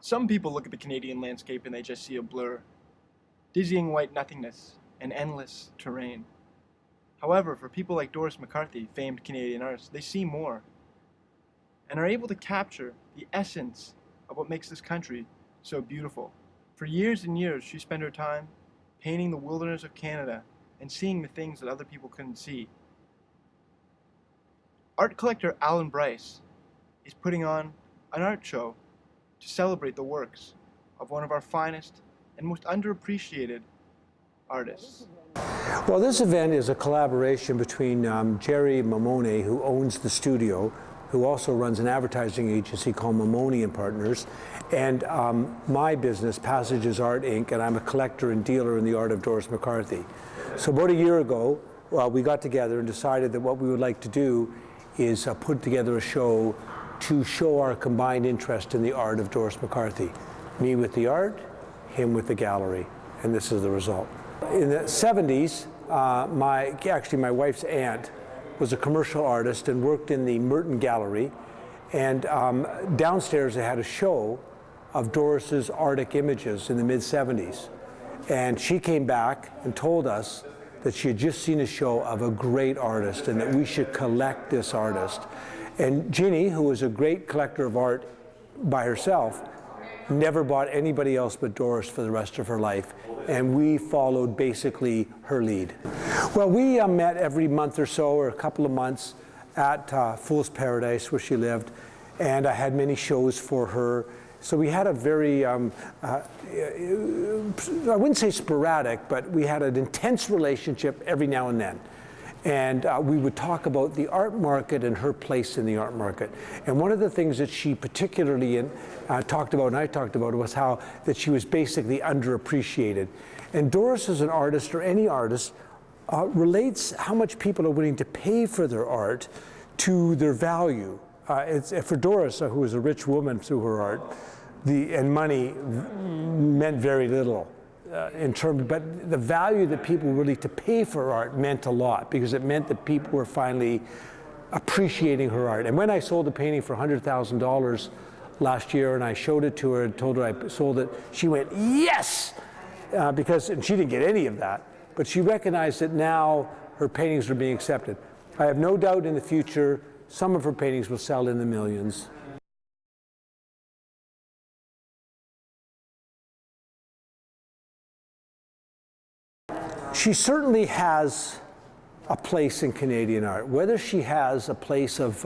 Some people look at the Canadian landscape and they just see a blur, dizzying white nothingness and endless terrain. However, for people like Doris McCarthy, famed Canadian artist, they see more and are able to capture the essence of what makes this country so beautiful. For years and years, she spent her time painting the wilderness of Canada and seeing the things that other people couldn't see. Art collector Alan Bryce is putting on an art show to celebrate the works of one of our finest and most underappreciated artists. Well, this event is a collaboration between Jerry Mamone, who owns the studio, who also runs an advertising agency called Mamone & Partners, and my business, Passages Art Inc., and I'm a collector and dealer in the art of Doris McCarthy. So about a year ago, we got together and decided that what we would like to do is put together a show to show our combined interest in the art of Doris McCarthy. Me with the art, him with the gallery, and this is the result. In the 70s, my wife's aunt was a commercial artist and worked in the Merton Gallery, and downstairs they had a show of Doris's Arctic images in the mid-70s. And she came back and told us that she had just seen a show of a great artist and that we should collect this artist. And Ginny, who was a great collector of art by herself, never bought anybody else but Doris for the rest of her life, and we followed basically her lead. Well, we met every month or so, or a couple of months, at Fool's Paradise, where she lived, and I had many shows for her. So we had a very, I wouldn't say sporadic, but we had an intense relationship every now and then. And we would talk about the art market and her place in the art market. And one of the things that she particularly talked about, and I talked about, was how that she was basically underappreciated. And Doris, as an artist, or any artist, relates how much people are willing to pay for their art to their value. For Doris, who was a rich woman through her art, and money meant very little. But the value that people were willing to pay for art meant a lot, because it meant that people were finally appreciating her art. And when I sold a painting for $100,000 last year, and I showed it to her and told her I sold it, she went, yes! And she didn't get any of that, but she recognized that now her paintings are being accepted. I have no doubt in the future some of her paintings will sell in the millions. She certainly has a place in Canadian art. Whether she has a place of,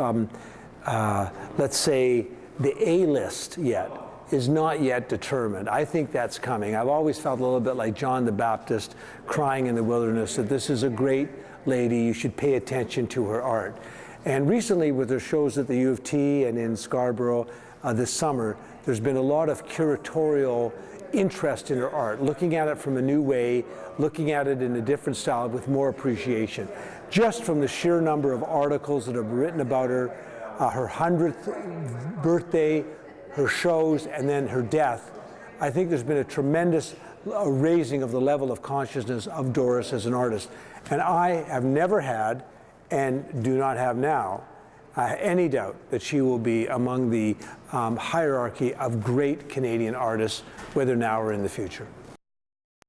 let's say, the A-list yet is not yet determined. I think that's coming. I've always felt a little bit like John the Baptist crying in the wilderness that this is a great lady, you should pay attention to her art. And recently, with her shows at the U of T and in Scarborough this summer, there's been a lot of curatorial interest in her art, looking at it from a new way, looking at it in a different style with more appreciation. Just from the sheer number of articles that have been written about her, her 100th birthday, her shows, and then her death, I think there's been a tremendous raising of the level of consciousness of Doris as an artist. And I have never had, and do not have now, any doubt that she will be among the hierarchy of great Canadian artists, whether now or in the future.